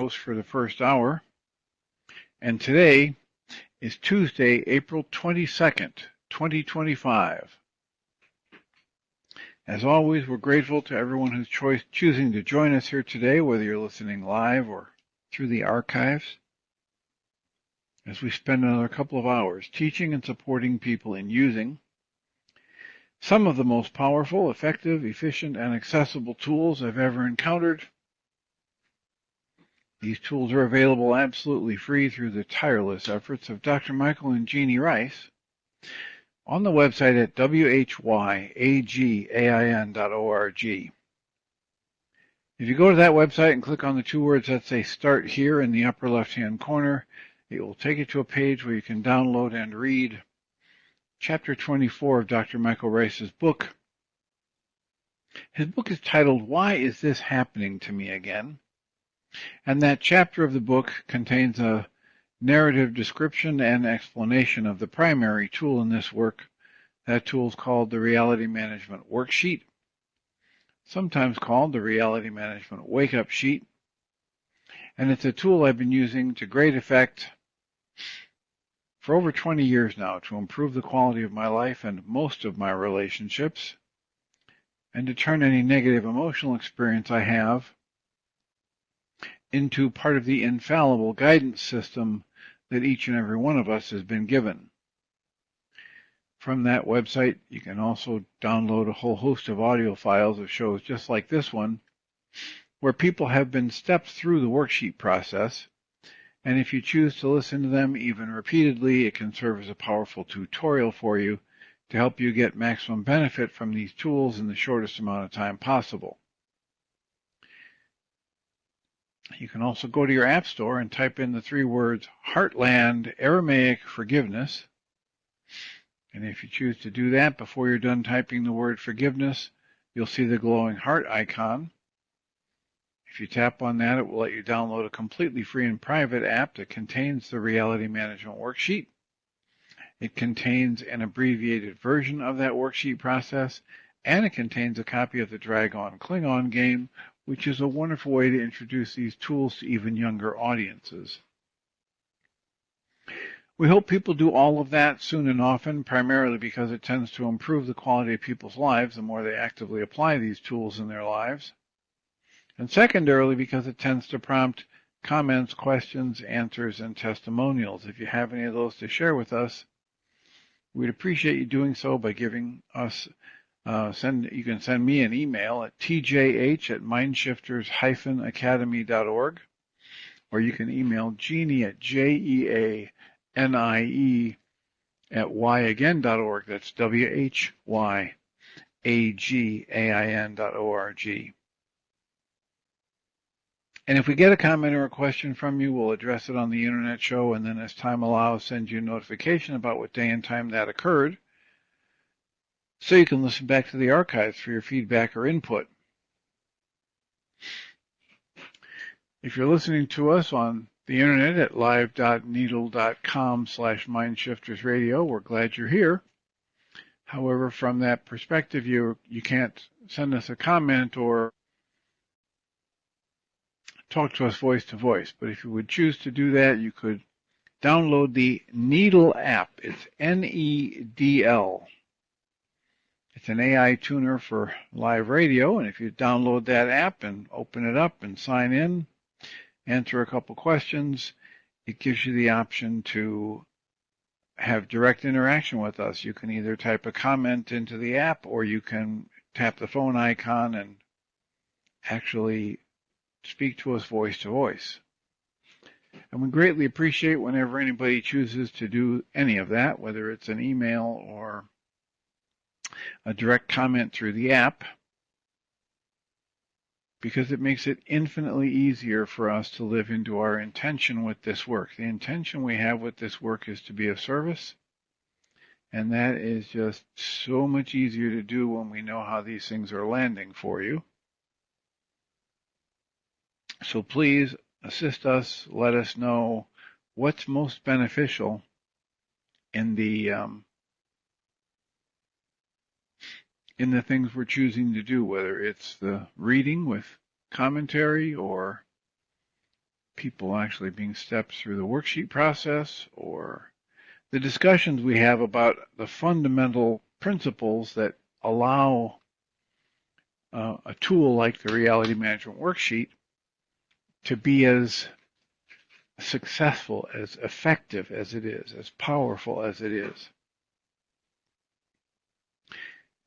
host for the first hour, and today is Tuesday, April 22nd, 2025. As always, we're grateful to everyone who's choosing to join us here today, whether you're listening live or through the archives, as we spend another couple of hours teaching and supporting people in using some of the most powerful, effective, efficient, and accessible tools I've ever encountered. These tools are available absolutely free through the tireless efforts of Dr. Michael and Jeannie Ryce on the website at whyagain.org. If you go to that website and click on the two words that say Start Here in the upper left-hand corner, it will take you to a page where you can download and read Chapter 24 of Dr. Michael Ryce's book. His book is titled, Why Is This Happening to Me Again? And that chapter of the book contains a narrative description and explanation of the primary tool in this work. That tool is called the Reality Management Worksheet, sometimes called the Reality Management Wake-Up Sheet. And it's a tool I've been using to great effect for over 20 years now to improve the quality of my life and most of my relationships, and to turn any negative emotional experience I have into part of the infallible guidance system that each and every one of us has been given. From that website, you can also download a whole host of audio files of shows just like this one, where people have been stepped through the worksheet process. And if you choose to listen to them even repeatedly, it can serve as a powerful tutorial for you to help you get maximum benefit from these tools in the shortest amount of time possible. You can also go to your app store and type in the three words Heartland Aramaic Forgiveness. And if you choose to do that before you're done typing the word forgiveness, you'll see the glowing heart icon. If you tap on that, it will let you download a completely free and private app that contains the Reality Management Worksheet. It contains an abbreviated version of that worksheet process, and it contains a copy of the Dragon Klingon game, which is a wonderful way to introduce these tools to even younger audiences. We hope people do all of that soon and often, primarily because it tends to improve the quality of people's lives the more they actively apply these tools in their lives. And secondarily, because it tends to prompt comments, questions, answers, and testimonials. If you have any of those to share with us, we'd appreciate you doing so by giving us, you can send me an email at tjh@mindshifters-academy.org, or you can email Jeannie at jeanie@whyagain.org. That's whyagain.org. And if we get a comment or a question from you, we'll address it on the internet show, and then as time allows, send you a notification about what day and time that occurred, so you can listen back to the archives for your feedback or input. If you're listening to us on the internet at live.needle.com/MindShifters Radio, we're glad you're here. However, from that perspective, you can't send us a comment or talk to us voice to voice. But if you would choose to do that, you could download the Needle app. It's N-E-D-L. It's an AI tuner for live radio, and if you download that app and open it up and sign in, answer a couple questions, it gives you the option to have direct interaction with us. You can either type a comment into the app, or you can tap the phone icon and actually speak to us voice to voice. And we greatly appreciate whenever anybody chooses to do any of that, whether it's an email or a direct comment through the app, because it makes it infinitely easier for us to live into our intention with this work. The intention we have with this work is to be of service, and that is just so much easier to do when we know how these things are landing for you. So please assist us, let us know what's most beneficial in the things we're choosing to do, whether it's the reading with commentary or people actually being stepped through the worksheet process, or the discussions we have about the fundamental principles that allow a tool like the reality management worksheet to be as successful, as effective as it is, as powerful as it is.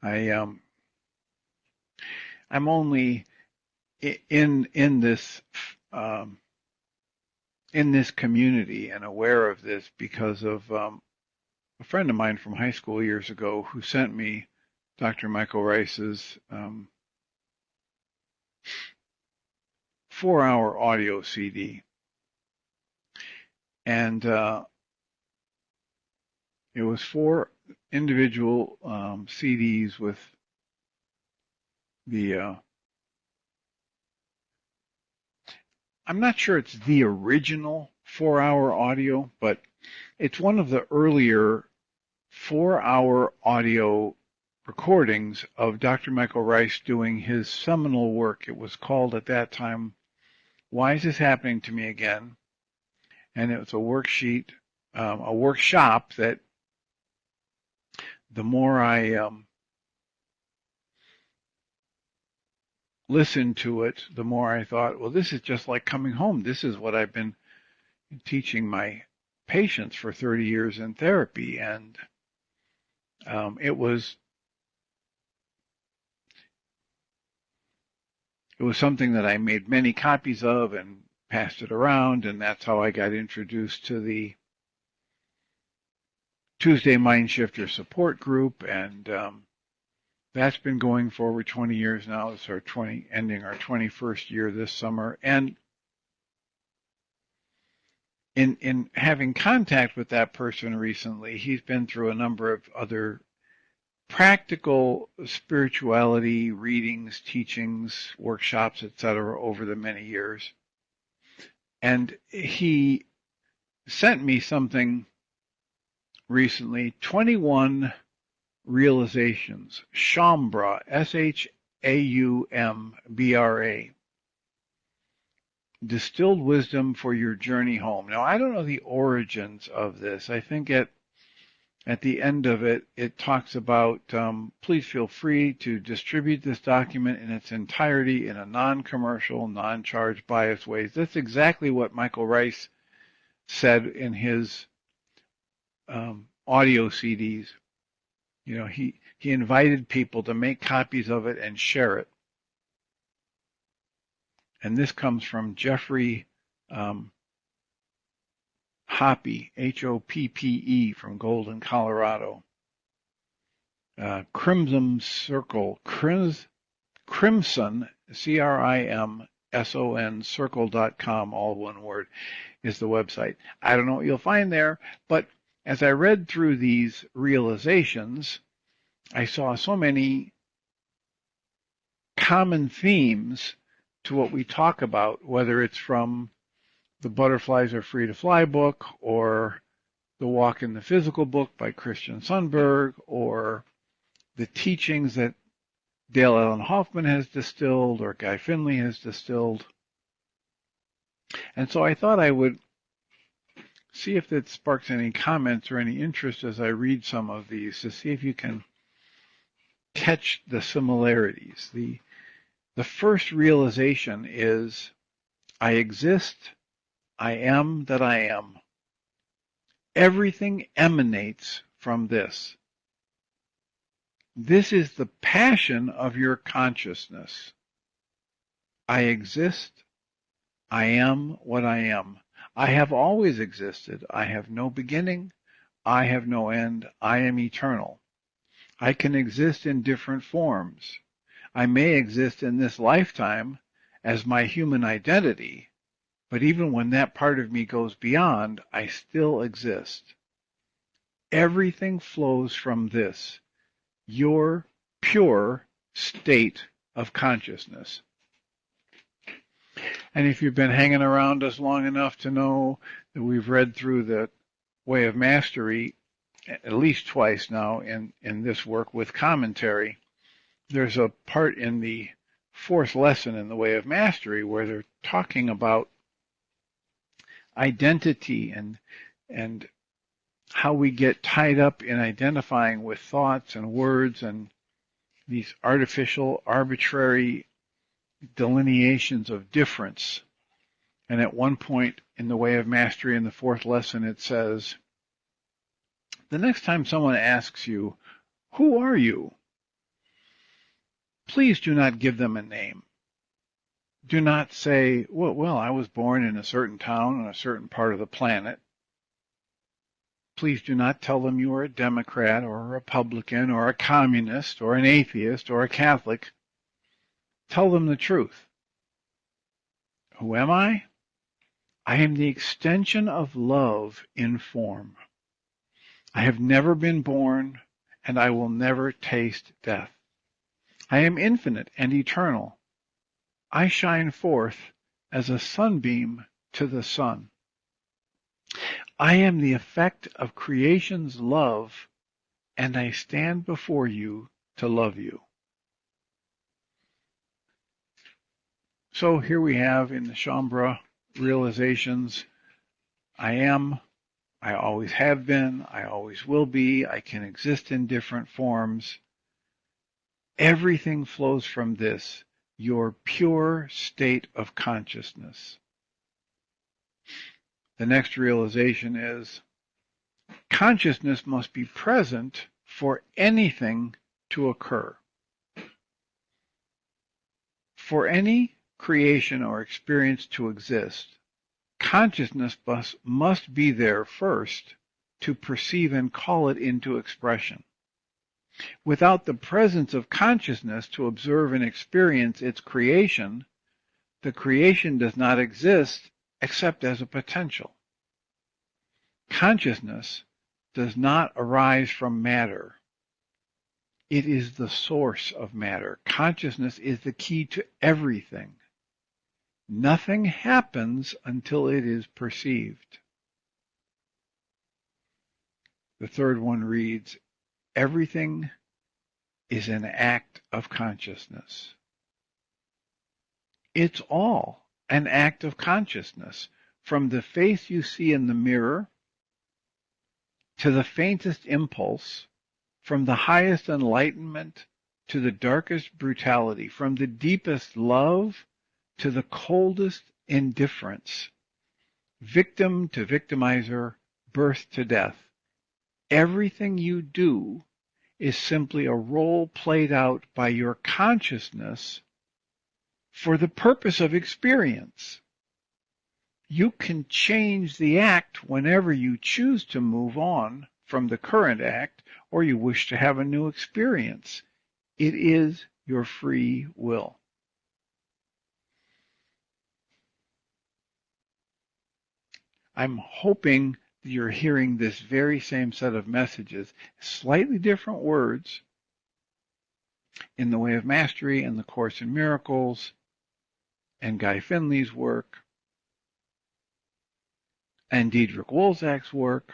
I'm only in this community and aware of this because of a friend of mine from high school years ago who sent me Dr. Michael Ryce's 4-hour audio CD. And it was 4 individual CDs with the I'm not sure it's the original 4-hour audio, but it's one of the earlier 4-hour audio recordings of Dr. Michael Ryce doing his seminal work. It was called at that time, Why Is This Happening to Me Again? And it was a worksheet, a workshop that the more I listened to it, the more I thought, well, this is just like coming home. This is what I've been teaching my patients for 30 years in therapy. And it was something that I made many copies of and passed it around, and that's how I got introduced to the Tuesday MindShifter support group, and that's been going for over 20 years now. It's our ending our 21st year this summer. And in having contact with that person recently, he's been through a number of other practical spirituality readings, teachings, workshops, etc. over the many years. And he sent me something recently, 21 realizations, Chambray, Shaumbra, distilled wisdom for your journey home. Now, I don't know the origins of this. I think at the end of it, it talks about, please feel free to distribute this document in its entirety in a non-commercial, non-charge bias ways. That's exactly what Michael Ryce said in his audio CDs. You know, he invited people to make copies of it and share it. And this comes from Jeffrey Hoppe, Hoppe, from Golden, Colorado. Crimson Circle, Crimson, CRIMSON, circle.com, all one word, is the website. I don't know what you'll find there, but as I read through these realizations, I saw so many common themes to what we talk about, whether it's from the Butterflies Are Free to Fly book, or the Walk in the Physical book by Christian Sundberg, or the teachings that Dale Allen Hoffman has distilled, or Guy Finley has distilled. And so I thought I would see if it sparks any comments or any interest as I read some of these, to see if you can catch the similarities. The first realization is, I exist, I am that I am. Everything emanates from this. This is the passion of your consciousness. I exist, I am what I am. I have always existed. I have no beginning. I have no end. I am eternal. I can exist in different forms. I may exist in this lifetime as my human identity, but even when that part of me goes beyond, I still exist. Everything flows from this, your pure state of consciousness. And if you've been hanging around us long enough to know that we've read through the Way of Mastery at least twice now in this work with commentary, there's a part in the 4th lesson in the Way of Mastery where they're talking about identity and how we get tied up in identifying with thoughts and words and these artificial, arbitrary delineations of difference. And at one point in the Way of Mastery in the 4th lesson, it says, the next time someone asks you, who are you? Please do not give them a name. Do not say, well, I was born in a certain town on a certain part of the planet. Please do not tell them you are a Democrat or a Republican or a communist or an atheist or a Catholic. Tell them the truth. Who am I? I am the extension of love in form. I have never been born, and I will never taste death. I am infinite and eternal. I shine forth as a sunbeam to the sun. I am the effect of creation's love, and I stand before you to love you. So here we have in the Chambray realizations, I am, I always have been, I always will be, I can exist in different forms. Everything flows from this, your pure state of consciousness. The next realization is, consciousness must be present for anything to occur. For any creation or experience to exist, consciousness must be there first to perceive and call it into expression. Without the presence of consciousness to observe and experience its creation, the creation does not exist except as a potential. Consciousness does not arise from matter. It is the source of matter. Consciousness is the key to everything. Nothing happens until it is perceived. The third one reads, everything is an act of consciousness. It's all an act of consciousness, from the face you see in the mirror to the faintest impulse, from the highest enlightenment to the darkest brutality, from the deepest love to the coldest indifference, victim to victimizer, birth to death. Everything you do is simply a role played out by your consciousness for the purpose of experience. You can change the act whenever you choose to move on from the current act or you wish to have a new experience. It is your free will. I'm hoping that you're hearing this very same set of messages, slightly different words, in the Way of Mastery and the Course in Miracles and Guy Finley's work and Diedrich Wolzak's work.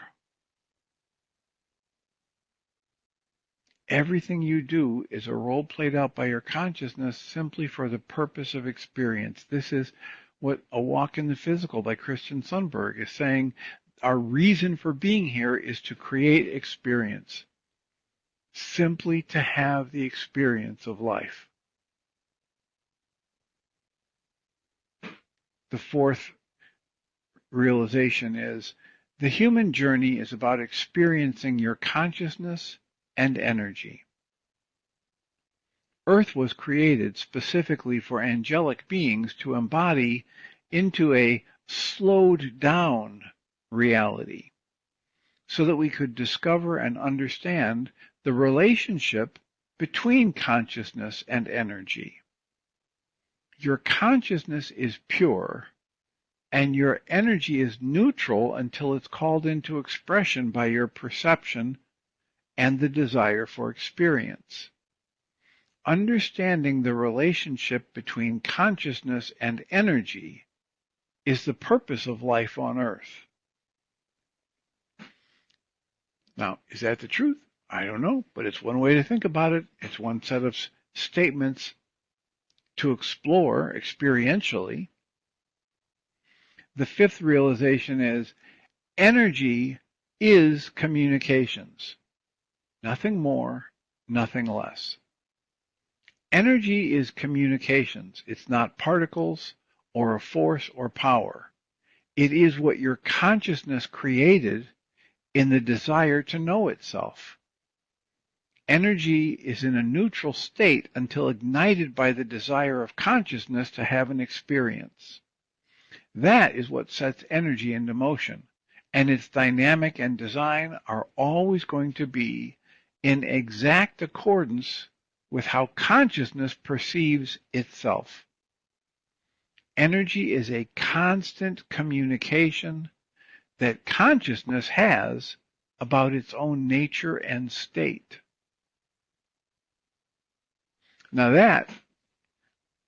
Everything you do is a role played out by your consciousness simply for the purpose of experience. This is what A Walk in the Physical by Christian Sundberg is saying. Our reason for being here is to create experience, simply to have the experience of life. The fourth realization is, the human journey is about experiencing your consciousness and energy. Earth was created specifically for angelic beings to embody into a slowed down reality, so that we could discover and understand the relationship between consciousness and energy. Your consciousness is pure, and your energy is neutral until it's called into expression by your perception and the desire for experience. Understanding the relationship between consciousness and energy is the purpose of life on Earth. Now, is that the truth? I don't know, but it's one way to think about it. It's one set of statements to explore experientially. The fifth realization is energy is communications. Nothing more, nothing less. Energy is communications. It's not particles or a force or power. It is what your consciousness created in the desire to know itself. Energy is in a neutral state until ignited by the desire of consciousness to have an experience. That is what sets energy into motion, and its dynamic and design are always going to be in exact accordance with how consciousness perceives itself. Energy is a constant communication that consciousness has about its own nature and state. Now that,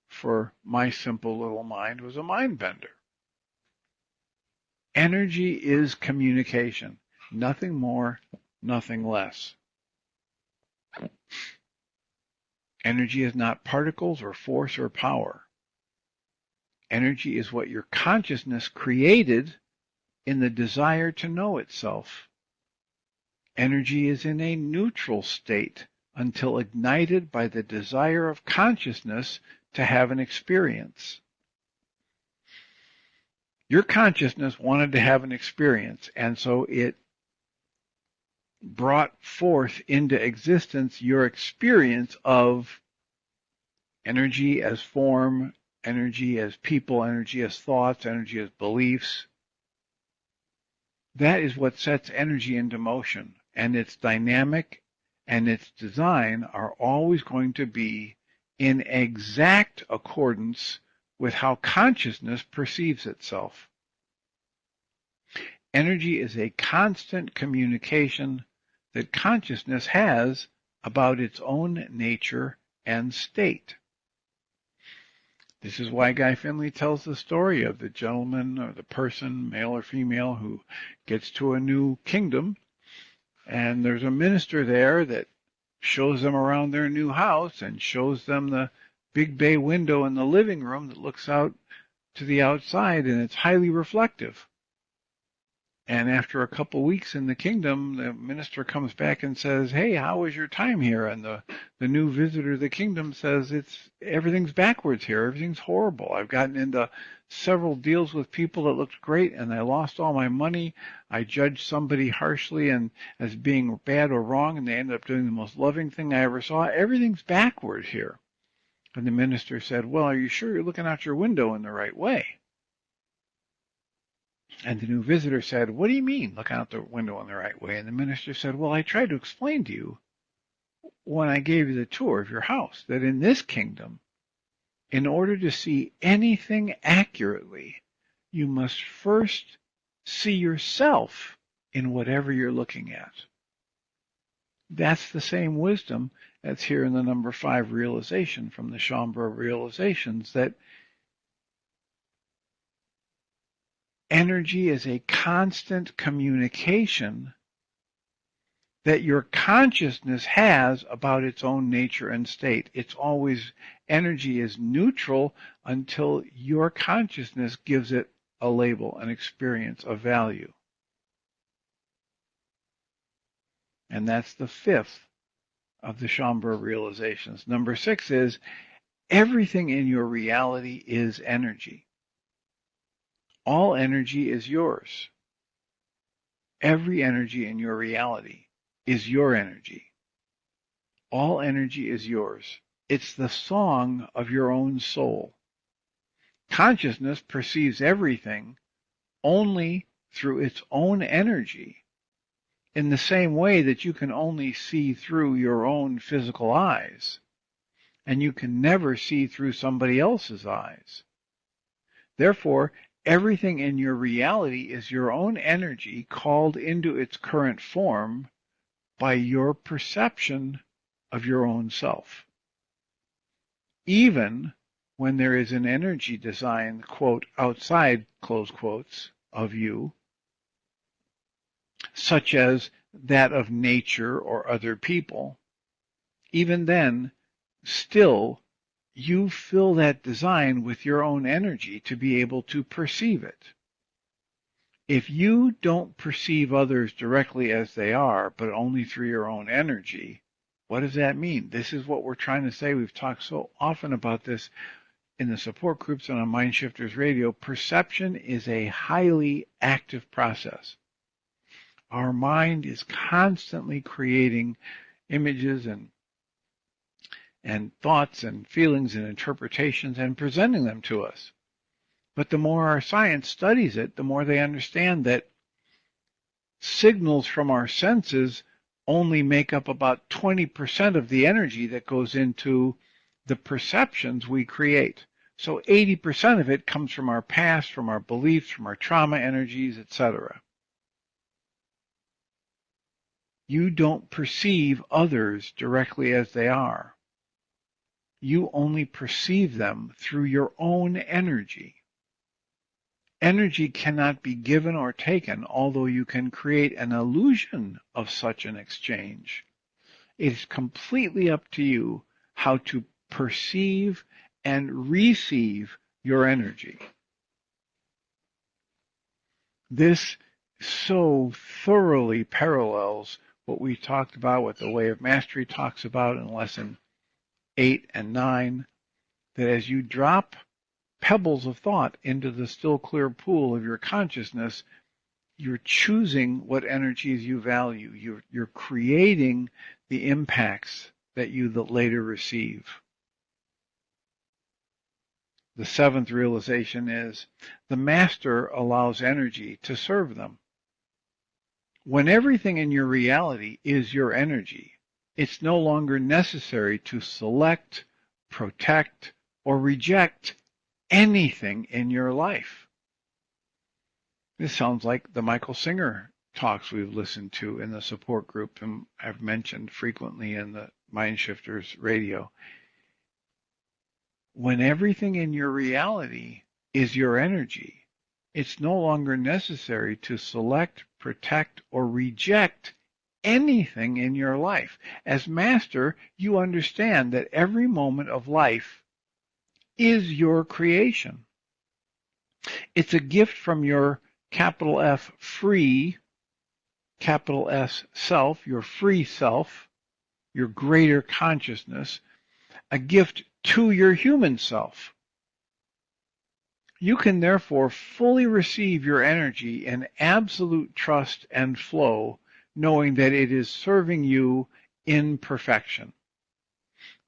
for my simple little mind, was a mind bender. Energy is communication, nothing more, nothing less. Energy is not particles or force or power. Energy is what your consciousness created in the desire to know itself. Energy is in a neutral state until ignited by the desire of consciousness to have an experience. Your consciousness wanted to have an experience, and so it brought forth into existence your experience of energy as form, energy as people, energy as thoughts, energy as beliefs. That is what sets energy into motion, and its dynamic and its design are always going to be in exact accordance with how consciousness perceives itself. Energy is a constant communication that consciousness has about its own nature and state. This is why Guy Finley tells the story of the gentleman or the person, male or female, who gets to a new kingdom, and there's a minister there that shows them around their new house and shows them the big bay window in the living room that looks out to the outside, and it's highly reflective. And after a couple weeks in the kingdom, the minister comes back and says, "Hey, how was your time here?" And the new visitor to the kingdom says, everything's backwards here. Everything's horrible. I've gotten into several deals with people that looked great, and I lost all my money. I judged somebody harshly and as being bad or wrong, and they ended up doing the most loving thing I ever saw. Everything's backward here. And the minister said, "Well, are you sure you're looking out your window in the right way?" And the new visitor said, "What do you mean, look out the window in the right way?" And the minister said, "Well, I tried to explain to you when I gave you the tour of your house that in this kingdom, in order to see anything accurately, you must first see yourself in whatever you're looking at." That's the same wisdom that's here in the number 5 realization from the Chambray realizations, that energy is a constant communication that your consciousness has about its own nature and state. It's always, energy is neutral until your consciousness gives it a label, an experience, a value. And that's the 5th of the Chambray realizations. Number 6 is everything in your reality is energy. All energy is yours. Every energy in your reality is your energy. All energy is yours. It's the song of your own soul. Consciousness perceives everything only through its own energy, in the same way that you can only see through your own physical eyes, and you can never see through somebody else's eyes. Therefore, everything in your reality is your own energy called into its current form by your perception of your own self. Even when there is an energy design, quote, outside, close quotes, of you, such as that of nature or other people, even then, still, you fill that design with your own energy to be able to perceive it. If you don't perceive others directly as they are, but only through your own energy, what does that mean? This is what we're trying to say. We've talked so often about this in the support groups and on MindShifters Radio. Perception is a highly active process. Our mind is constantly creating images and thoughts and feelings and interpretations and presenting them to us. But the more our science studies it, the more they understand that signals from our senses only make up about 20% of the energy that goes into the perceptions we create. So 80% of it comes from our past, from our beliefs, from our trauma energies, etc. You don't perceive others directly as they are. You only perceive them through your own energy. Energy cannot be given or taken, although you can create an illusion of such an exchange. It is completely up to you how to perceive and receive your energy. This so thoroughly parallels what we talked about, what the Way of Mastery talks about in Lesson 8 and 9, that as you drop pebbles of thought into the still clear pool of your consciousness, you're choosing what energies you value. You're creating the impacts that you later receive. The seventh realization is the master allows energy to serve them. When everything in your reality is your energy, it's no longer necessary to select, protect, or reject anything in your life. This sounds like the Michael Singer talks we've listened to in the support group and I've mentioned frequently in the MindShifters Radio. When everything in your reality is your energy, it's no longer necessary to select, protect, or reject anything in your life. As master, you understand that every moment of life is your creation. It's a gift from your capital F free, capital S self, your free self, your greater consciousness, a gift to your human self. You can therefore fully receive your energy in absolute trust and flow, knowing that it is serving you in perfection.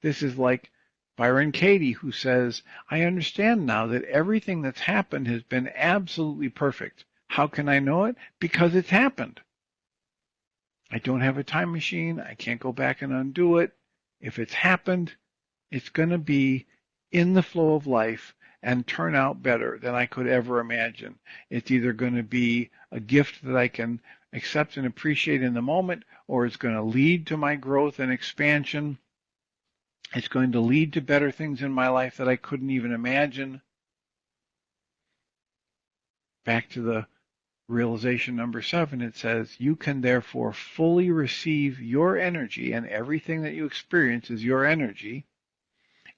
This is like Byron Katie, who says, I understand now that everything that's happened has been absolutely perfect. How can I know it? Because it's happened. I don't have a time machine. I can't go back and undo it. If it's happened, it's going to be in the flow of life and turn out better than I could ever imagine. It's either going to be a gift that I can accept and appreciate in the moment, or it's going to lead to my growth and expansion. It's going to lead to better things in my life that I couldn't even imagine. Back to the realization number 7, it says, you can therefore fully receive your energy, and everything that you experience is your energy,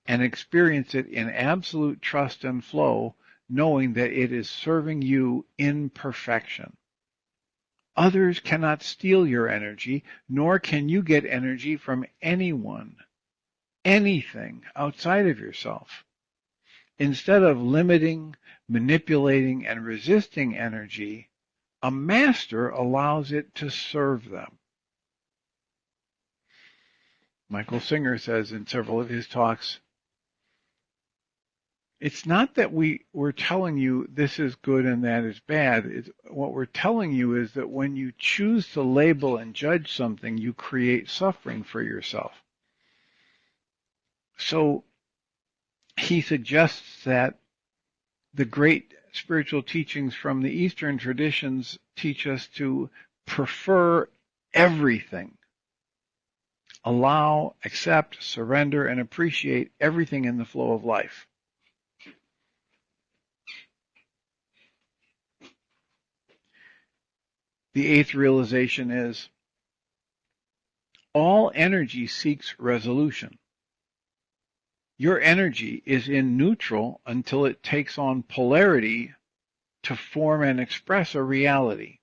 and experience it in absolute trust and flow, knowing that it is serving you in perfection. Others cannot steal your energy, nor can you get energy from anyone, anything outside of yourself. Instead of limiting, manipulating, and resisting energy, a master allows it to serve them. Michael Singer says in several of his talks, it's not that we're telling you this is good and that is bad. What we're telling you is that when you choose to label and judge something, you create suffering for yourself. So he suggests that the great spiritual teachings from the Eastern traditions teach us to prefer everything. Allow, accept, surrender, and appreciate everything in the flow of life. The 8th realization is all energy seeks resolution. Your energy is in neutral until it takes on polarity to form and express a reality.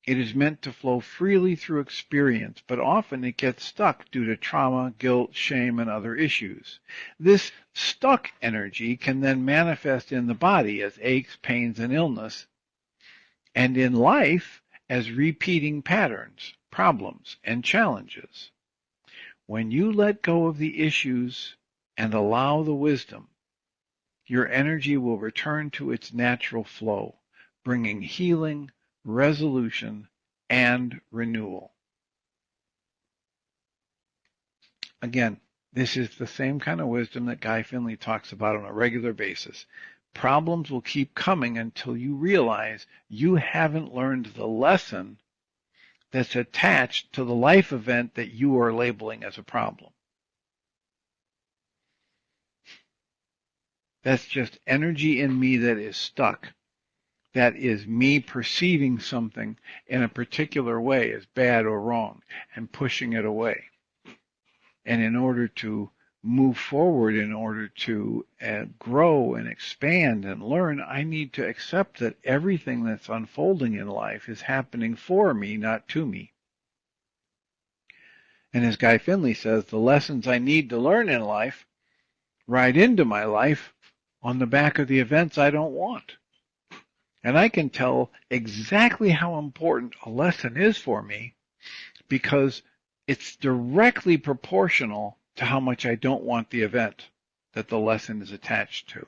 It is meant to flow freely through experience, but often it gets stuck due to trauma, guilt, shame, and other issues. This stuck energy can then manifest in the body as aches, pains, and illness, and in life as repeating patterns, problems, and challenges. When you let go of the issues and allow the wisdom, your energy will return to its natural flow, bringing healing, resolution, and renewal. Again, this is the same kind of wisdom that Guy Finley talks about on a regular basis. Problems will keep coming until you realize you haven't learned the lesson that's attached to the life event that you are labeling as a problem. That's just energy in me that is stuck. That is me perceiving something in a particular way as bad or wrong and pushing it away. And in order to move forward, in order to grow and expand and learn, I need to accept that everything that's unfolding in life is happening for me, not to me. And as Guy Finley says, the lessons I need to learn in life ride into my life on the back of the events I don't want. And I can tell exactly how important a lesson is for me because it's directly proportional to how much I don't want the event that the lesson is attached to.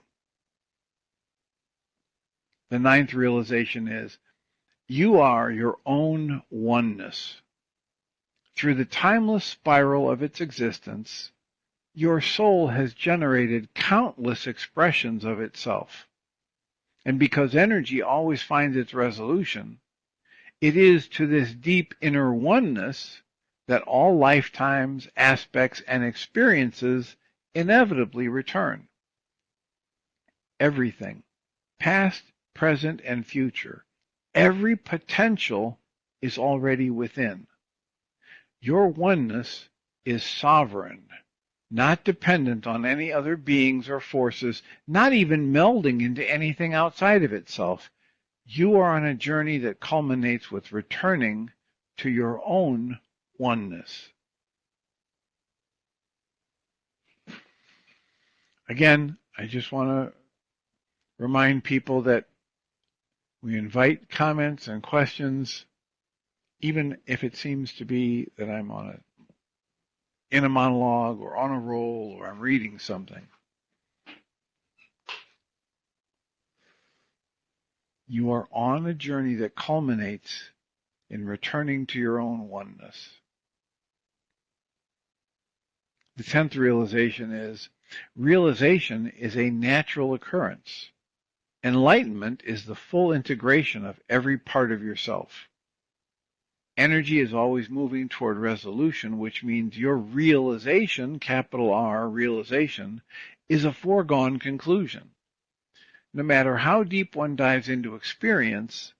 The ninth realization is you are your own oneness. Through the timeless spiral of its existence, your soul has generated countless expressions of itself. And because energy always finds its resolution, it is to this deep inner oneness that all lifetimes, aspects, and experiences inevitably return. Everything, past, present, and future, every potential is already within. Your oneness is sovereign, not dependent on any other beings or forces, not even melding into anything outside of itself. You are on a journey that culminates with returning to your own oneness. Again, I just want to remind people that we invite comments and questions, even if it seems to be that I'm in a monologue or on a roll or I'm reading something. You are on a journey that culminates in returning to your own oneness. The 10th realization is a natural occurrence. Enlightenment is the full integration of every part of yourself. Energy is always moving toward resolution, which means your realization, capital R, realization, is a foregone conclusion. No matter how deep one dives into experience,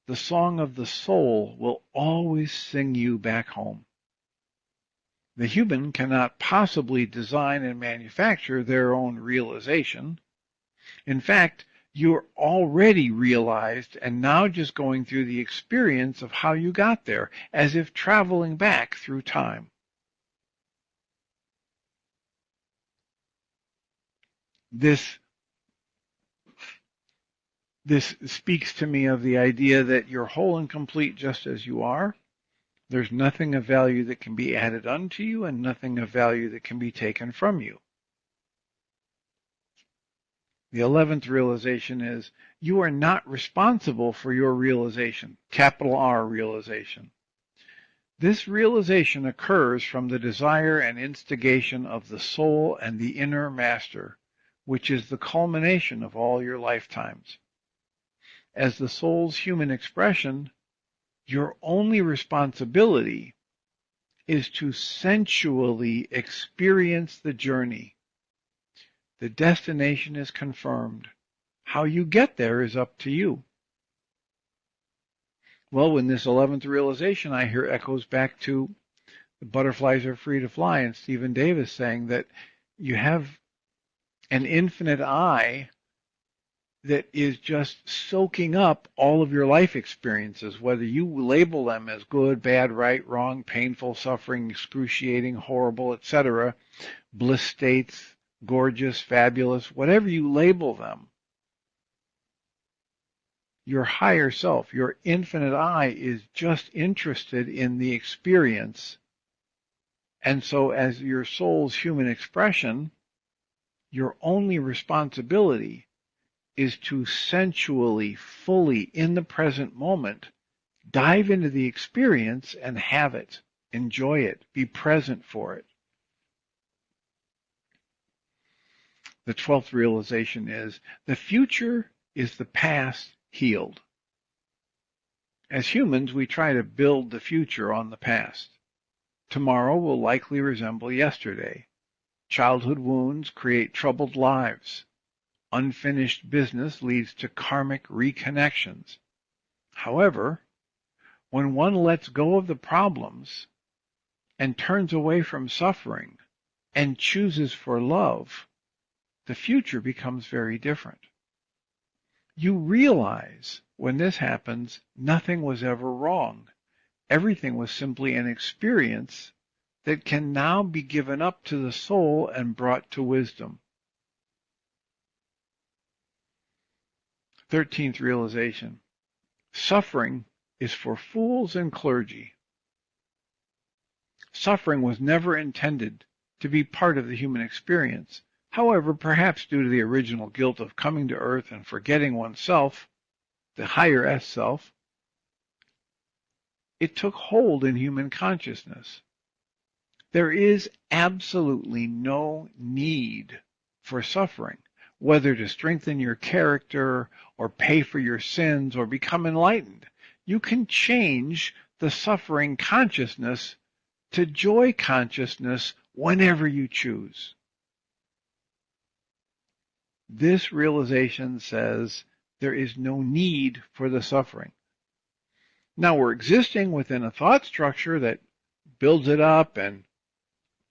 the song of the soul will always sing you back home. The human cannot possibly design and manufacture their own realization. In fact, you're already realized and now just going through the experience of how you got there, as if traveling back through time. This speaks to me of the idea that you're whole and complete just as you are. There's nothing of value that can be added unto you and nothing of value that can be taken from you. The 11th realization is you are not responsible for your realization, capital R realization. This realization occurs from the desire and instigation of the soul and the inner master, which is the culmination of all your lifetimes. As the soul's human expression, your only responsibility is to sensually experience the journey. The destination is confirmed. How you get there is up to you. Well, in this 11th realization, I hear echoes back to the butterflies are free to fly and Stephen Davis saying that you have an infinite I that is just soaking up all of your life experiences, whether you label them as good, bad, right, wrong, painful, suffering, excruciating, horrible, etc., bliss states, gorgeous, fabulous, whatever you label them. Your higher self, your infinite I, is just interested in the experience. And so as your soul's human expression, your only responsibility is to sensually, fully, in the present moment, dive into the experience and have it, enjoy it, be present for it. The 12th realization is the future is the past healed. As humans, we try to build the future on the past. Tomorrow will likely resemble yesterday. Childhood wounds create troubled lives. Unfinished business leads to karmic reconnections. However, when one lets go of the problems and turns away from suffering and chooses for love, the future becomes very different. You realize when this happens, nothing was ever wrong. Everything was simply an experience that can now be given up to the soul and brought to wisdom. 13th realization. Suffering is for fools and clergy. Suffering was never intended to be part of the human experience. However, perhaps due to the original guilt of coming to earth and forgetting oneself, the higher S self, it took hold in human consciousness. There is absolutely no need for suffering, whether to strengthen your character or pay for your sins or become enlightened. You can change the suffering consciousness to joy consciousness whenever you choose. This realization says there is no need for the suffering. Now we're existing within a thought structure that builds it up and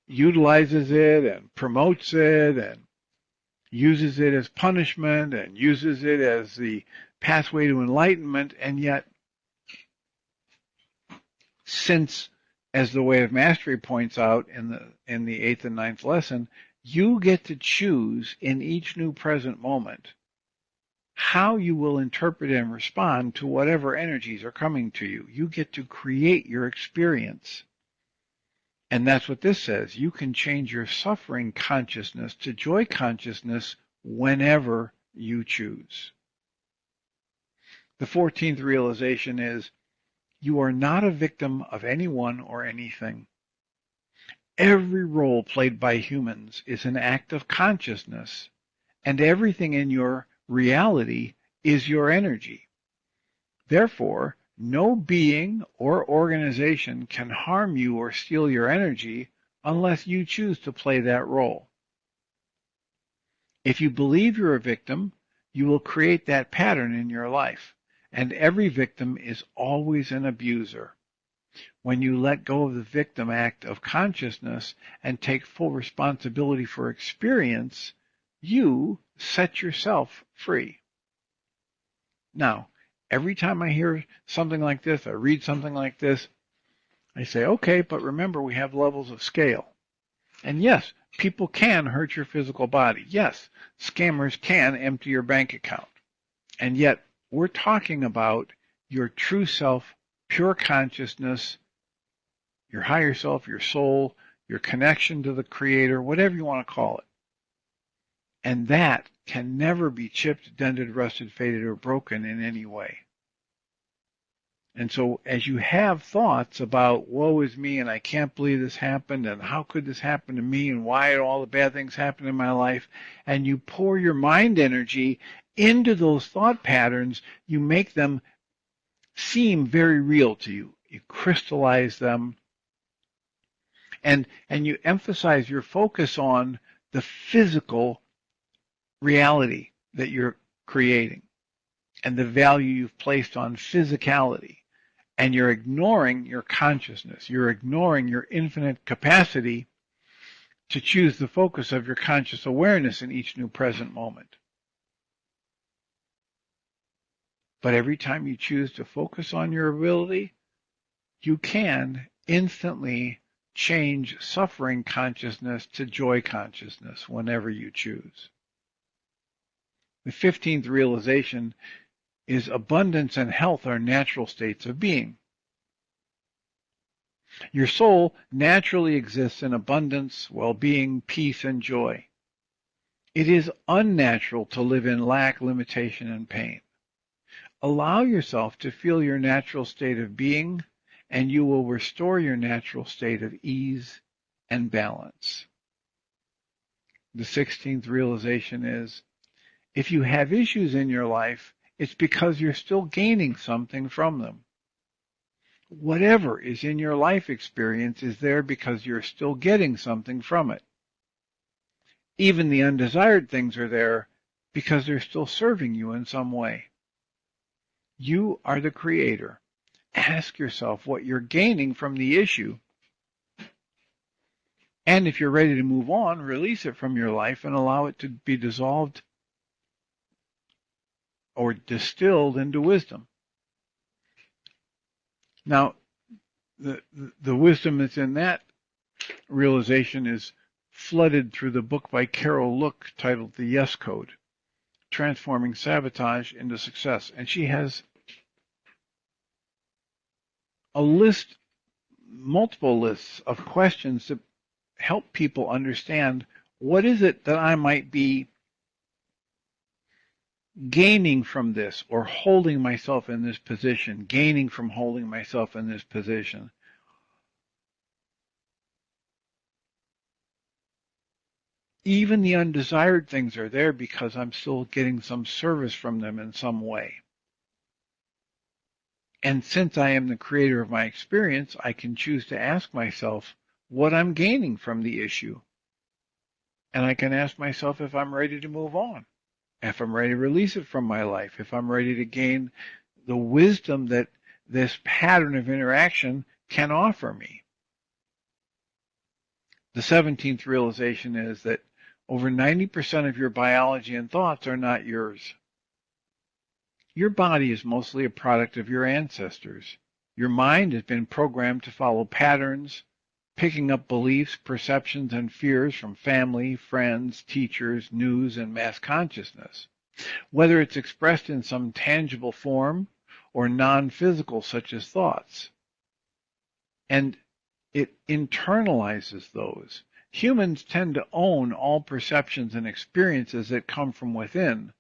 utilizes it and promotes it and uses it as punishment and uses it as the pathway to enlightenment, and yet, since, as the Way of Mastery points out in the 8th and 9th lesson, you get to choose in each new present moment how you will interpret and respond to whatever energies are coming to you. You get to create your experience. And that's what this says. You can change your suffering consciousness to joy consciousness whenever you choose. The 14th realization is you are not a victim of anyone or anything. Every role played by humans is an act of consciousness, and everything in your reality is your energy. Therefore, no being or organization can harm you or steal your energy unless you choose to play that role. If you believe you're a victim, you will create that pattern in your life, and every victim is always an abuser. When you let go of the victim act of consciousness and take full responsibility for experience, you set yourself free. Now, every time I hear something like this, I read something like this, I say, okay, but remember we have levels of scale. And yes, people can hurt your physical body. Yes, scammers can empty your bank account. And yet, we're talking about your true self, pure consciousness, your higher self, your soul, your connection to the Creator, whatever you want to call it. And that can never be chipped, dented, rusted, faded, or broken in any way. And so as you have thoughts about, woe is me, and I can't believe this happened, and how could this happen to me, and why all the bad things happen in my life, and you pour your mind energy into those thought patterns, you make them seem very real to you. You crystallize them, and you emphasize your focus on the physical reality that you're creating and the value you've placed on physicality. And you're ignoring your consciousness. You're ignoring your infinite capacity to choose the focus of your conscious awareness in each new present moment. But every time you choose to focus on your ability, you can instantly change suffering consciousness to joy consciousness whenever you choose. The 15th realization is abundance and health are natural states of being. Your soul naturally exists in abundance, well-being, peace, and joy. It is unnatural to live in lack, limitation, and pain. Allow yourself to feel your natural state of being, and you will restore your natural state of ease and balance. The 16th realization is, if you have issues in your life, it's because you're still gaining something from them. Whatever is in your life experience is there because you're still getting something from it. Even the undesired things are there because they're still serving you in some way. You are the creator. Ask yourself what you're gaining from the issue. And if you're ready to move on, release it from your life and allow it to be dissolved or distilled into wisdom. Now, the wisdom that's in that realization is flooded through the book by Carol Look titled The Yes Code, Transforming Sabotage into Success. And she has a list, multiple lists of questions to help people understand what is it that I might be gaining from this or holding myself in this position, gaining from holding myself in this position. Even the undesired things are there because I'm still getting some service from them in some way. And since I am the creator of my experience, I can choose to ask myself what I'm gaining from the issue. And I can ask myself if I'm ready to move on, if I'm ready to release it from my life, if I'm ready to gain the wisdom that this pattern of interaction can offer me. The 17th realization is that over 90% of your biology and thoughts are not yours. Your body is mostly a product of your ancestors. Your mind has been programmed to follow patterns, picking up beliefs, perceptions, and fears from family, friends, teachers, news, and mass consciousness. Whether it's expressed in some tangible form or non-physical such as thoughts. And it internalizes those. Humans tend to own all perceptions and experiences that come from within.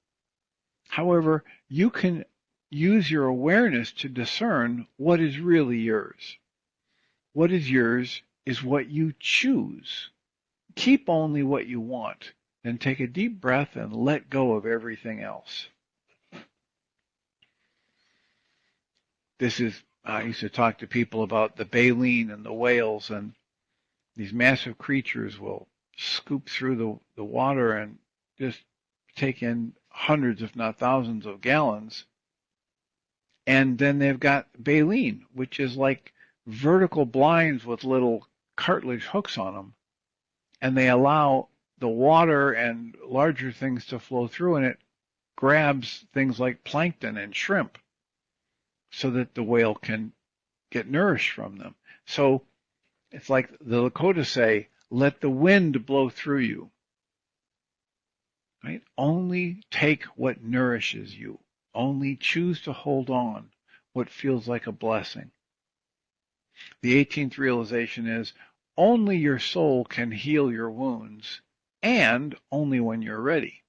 However, you can use your awareness to discern what is really yours. What is yours is what you choose. Keep only what you want. Then take a deep breath and let go of everything else. I used to talk to people about the baleen and the whales, and these massive creatures will scoop through the water and just take in hundreds, if not thousands of gallons. And then they've got baleen, which is like vertical blinds with little cartilage hooks on them. And they allow the water and larger things to flow through, and it grabs things like plankton and shrimp so that the whale can get nourished from them. So it's like the Lakota say, let the wind blow through you. Right? Only take what nourishes you. Only choose to hold on what feels like a blessing. The 18th realization is only your soul can heal your wounds, and only when you're ready.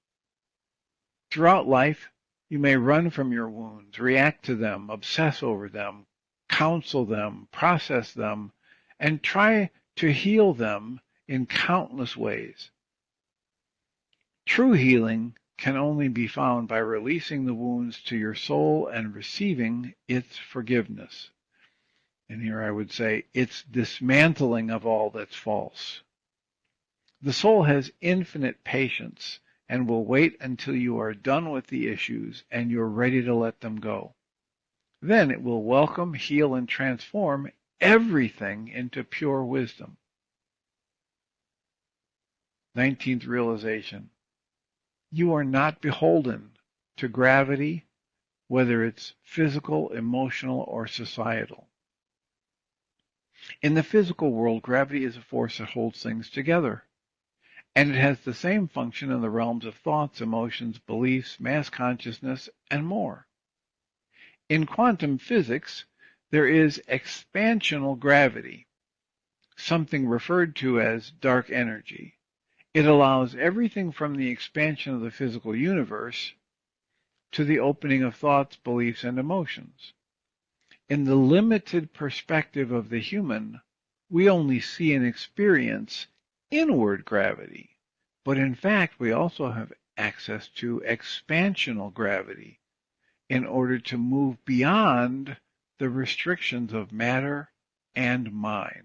Throughout life, you may run from your wounds, react to them, obsess over them, counsel them, process them, and try to heal them in countless ways. True healing can only be found by releasing the wounds to your soul and receiving its forgiveness. And here I would say it's dismantling of all that's false. The soul has infinite patience and will wait until you are done with the issues and you're ready to let them go. Then it will welcome, heal, and transform everything into pure wisdom. 19th realization. You are not beholden to gravity, whether it's physical, emotional, or societal. In the physical world, gravity is a force that holds things together, and it has the same function in the realms of thoughts, emotions, beliefs, mass consciousness, and more. In quantum physics, there is expansional gravity, something referred to as dark energy. It allows everything from the expansion of the physical universe to the opening of thoughts, beliefs, and emotions. In the limited perspective of the human, we only see and experience inward gravity, but in fact we also have access to expansional gravity in order to move beyond the restrictions of matter and mind.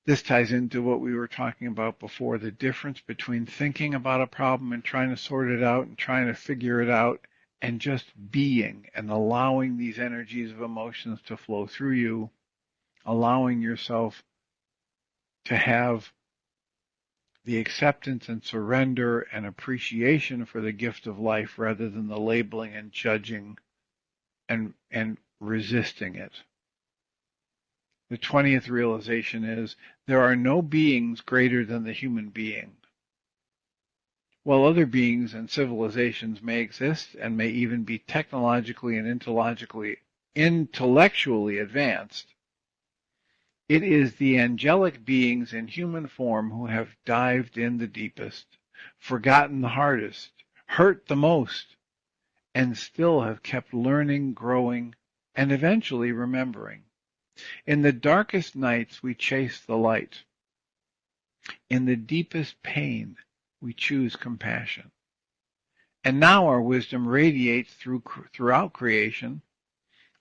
This ties into what we were talking about before, the difference between thinking about a problem and trying to sort it out and trying to figure it out, and just being and allowing these energies of emotions to flow through you, allowing yourself to have the acceptance and surrender and appreciation for the gift of life rather than the labeling and judging and resisting it. The 20th realization is there are no beings greater than the human being. While other beings and civilizations may exist and may even be technologically and intellectually advanced, it is the angelic beings in human form who have dived in the deepest, forgotten the hardest, hurt the most, and still have kept learning, growing, and eventually remembering. In the darkest nights, we chase the light. In the deepest pain, we choose compassion. And now our wisdom radiates throughout creation,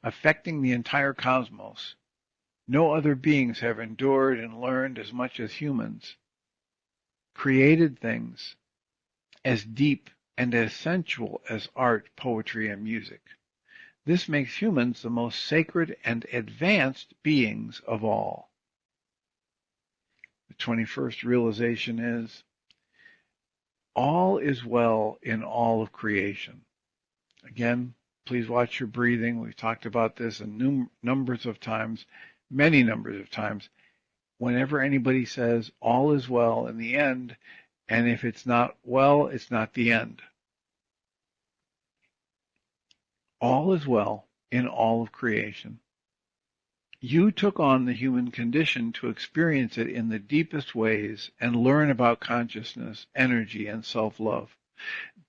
affecting the entire cosmos. No other beings have endured and learned as much as humans, created things as deep and as sensual as art, poetry, and music. This makes humans the most sacred and advanced beings of all. The 21st realization is, all is well in all of creation. Again, please watch your breathing. We've talked about this numbers of times, many numbers of times. Whenever anybody says all is well in the end, and if it's not well, it's not the end. All is well in all of creation. You took on the human condition to experience it in the deepest ways and learn about consciousness, energy, and self-love.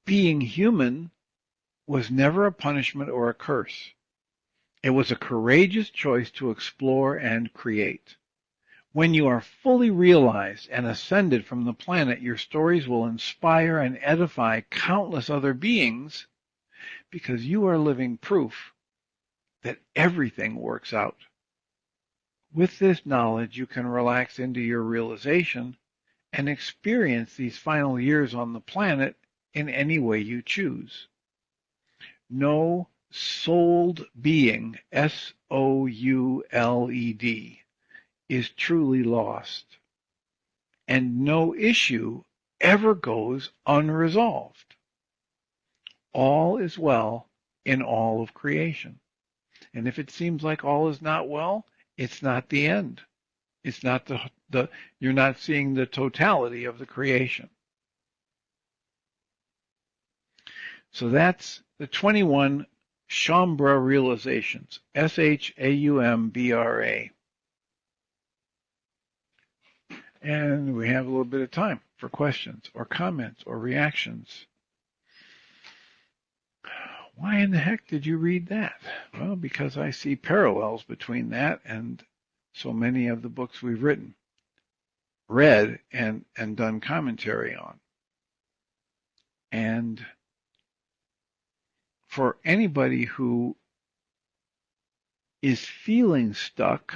Being human was never a punishment or a curse. It was a courageous choice to explore and create. When you are fully realized and ascended from the planet, your stories will inspire and edify countless other beings, because you are living proof that everything works out. With this knowledge, you can relax into your realization and experience these final years on the planet in any way you choose. No souled being, S-O-U-L-E-D, is truly lost, and no issue ever goes unresolved. All is well in all of creation. And if it seems like all is not well, it's not the end. It's not you're not seeing the totality of the creation. So that's the 21 Chambray realizations, Chaumbra. And we have a little bit of time for questions or comments or reactions. Why in the heck did you read that? Well, because I see parallels between that and so many of the books we've read, and done commentary on. And for anybody who is feeling stuck,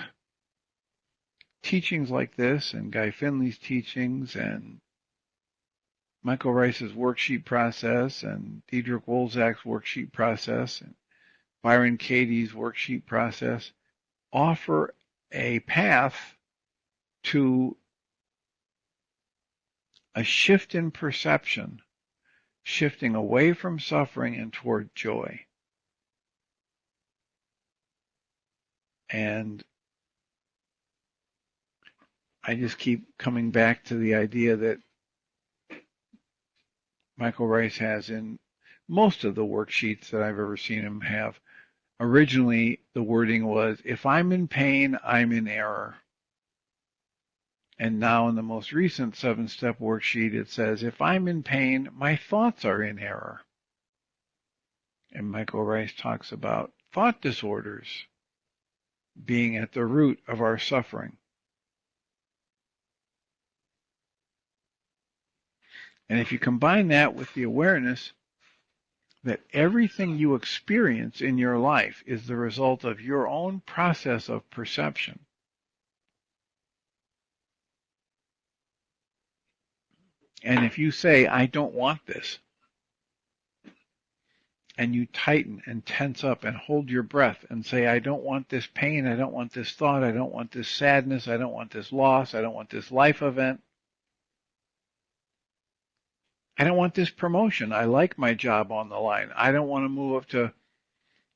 teachings like this and Guy Finley's teachings and Michael Ryce's worksheet process and Diederik Wolzak's worksheet process and Byron Katie's worksheet process offer a path to a shift in perception shifting away from suffering and toward joy. And I just keep coming back to the idea that Michael Ryce has in most of the worksheets that I've ever seen him have. Originally, the wording was, if I'm in pain, I'm in error. And now in the most recent 7-step worksheet, it says, if I'm in pain, my thoughts are in error. And Michael Ryce talks about thought disorders being at the root of our suffering. And if you combine that with the awareness that everything you experience in your life is the result of your own process of perception, and if you say, I don't want this, and you tighten and tense up and hold your breath and say, I don't want this pain, I don't want this thought, I don't want this sadness, I don't want this loss, I don't want this life event, I don't want this promotion, I like my job on the line, I don't want to move up to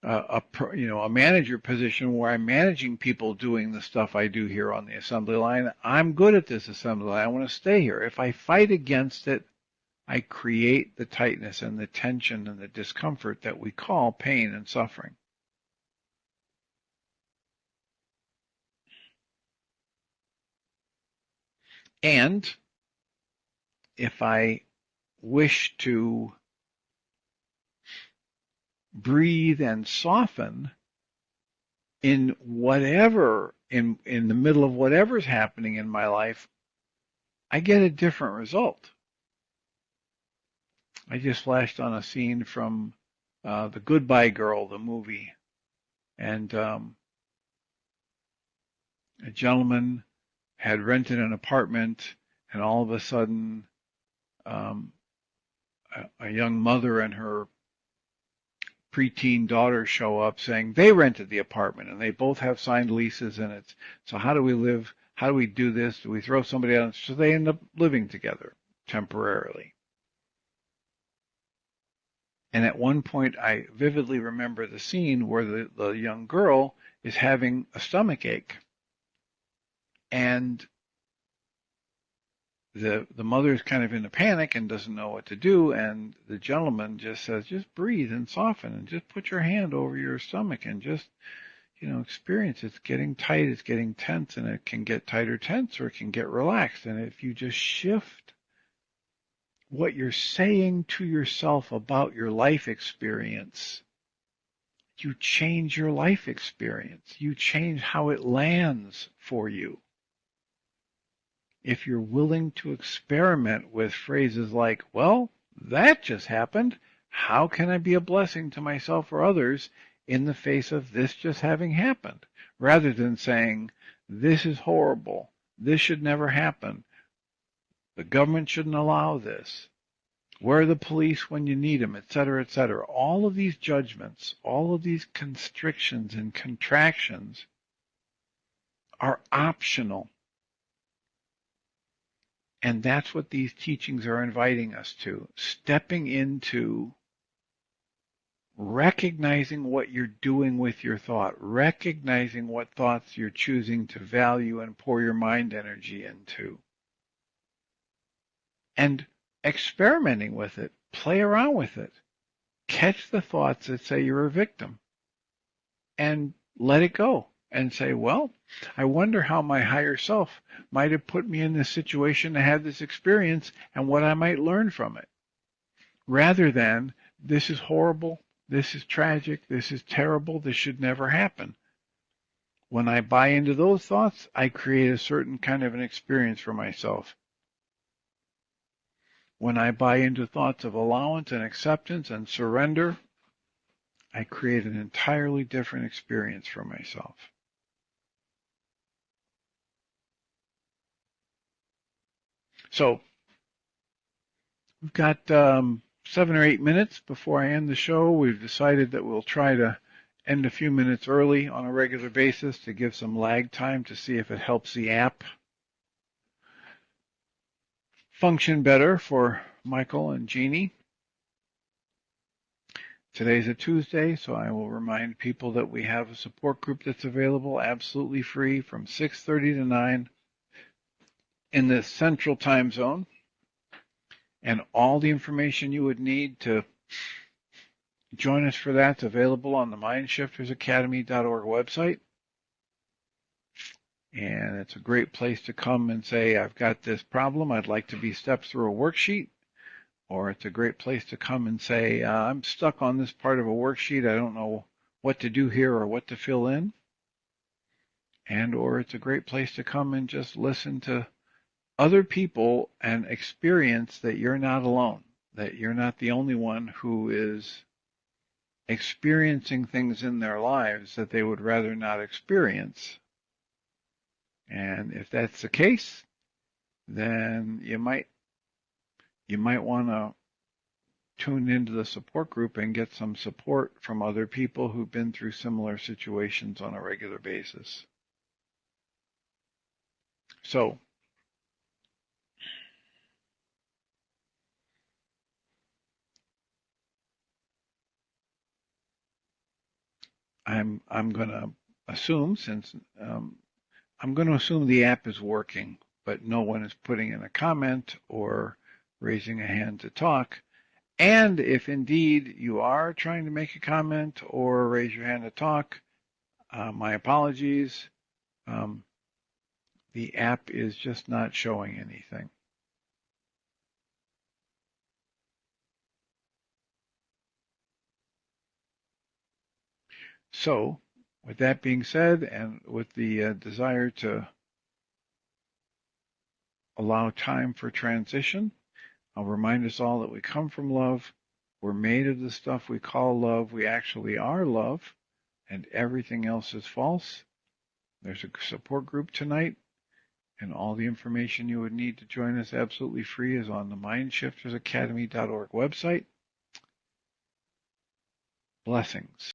a manager position where I'm managing people doing the stuff I do here on the assembly line. I'm good at this assembly line. I want to stay here. If I fight against it, I create the tightness and the tension and the discomfort that we call pain and suffering. And if I wish to breathe and soften in whatever, in the middle of whatever's happening in my life, I get a different result. I just flashed on a scene from The Goodbye Girl, the movie, and a gentleman had rented an apartment, and all of a sudden a young mother and her preteen daughter show up saying they rented the apartment and they both have signed leases, and it's, so how do we live? How do we do this? Do we throw somebody out? So they end up living together temporarily. And at one point, I vividly remember the scene where the young girl is having a stomach ache. And the mother's kind of in a panic and doesn't know what to do. And the gentleman just says, just breathe and soften and just put your hand over your stomach and just, experience it's getting tight, it's getting tense, and it can get tight or tense, or it can get relaxed. And if you just shift what you're saying to yourself about your life experience, you change your life experience. You change how it lands for you. If you're willing to experiment with phrases like, well, that just happened. How can I be a blessing to myself or others in the face of this just having happened? Rather than saying, this is horrible. This should never happen. The government shouldn't allow this. Where are the police when you need them, etc., etc. All of these judgments, all of these constrictions and contractions are optional. And that's what these teachings are inviting us to, stepping into recognizing what you're doing with your thought, recognizing what thoughts you're choosing to value and pour your mind energy into, and experimenting with it, play around with it. Catch the thoughts that say you're a victim and let it go and say, well, I wonder how my higher self might have put me in this situation to have this experience and what I might learn from it. Rather than, this is horrible, this is tragic, this is terrible, this should never happen. When I buy into those thoughts, I create a certain kind of an experience for myself. When I buy into thoughts of allowance and acceptance and surrender, I create an entirely different experience for myself. So we've got 7 or 8 minutes before I end the show. We've decided that we'll try to end a few minutes early on a regular basis to give some lag time to see if it helps the app function better for Michael and Jeannie. Today's a Tuesday, so I will remind people that we have a support group that's available absolutely free from 6:30 to 9 in the Central Time Zone. And all the information you would need to join us for that's available on the MindShiftersAcademy.org website. And it's a great place to come and say, I've got this problem, I'd like to be stepped through a worksheet. Or it's a great place to come and say, I'm stuck on this part of a worksheet, I don't know what to do here or what to fill in. And or it's a great place to come and just listen to other people and experience that you're not alone, that you're not the only one who is experiencing things in their lives that they would rather not experience. And if that's the case, then you might want to tune into the support group and get some support from other people who've been through similar situations on a regular basis. So, I'm going to assume, since I'm going to assume the app is working, but no one is putting in a comment or raising a hand to talk. And if indeed you are trying to make a comment or raise your hand to talk, my apologies. The app is just not showing anything. So, with that being said, and with the desire to allow time for transition, I'll remind us all that we come from love. We're made of the stuff we call love. We actually are love, and everything else is false. There's a support group tonight, and all the information you would need to join us absolutely free is on the MindShiftersAcademy.org website. Blessings.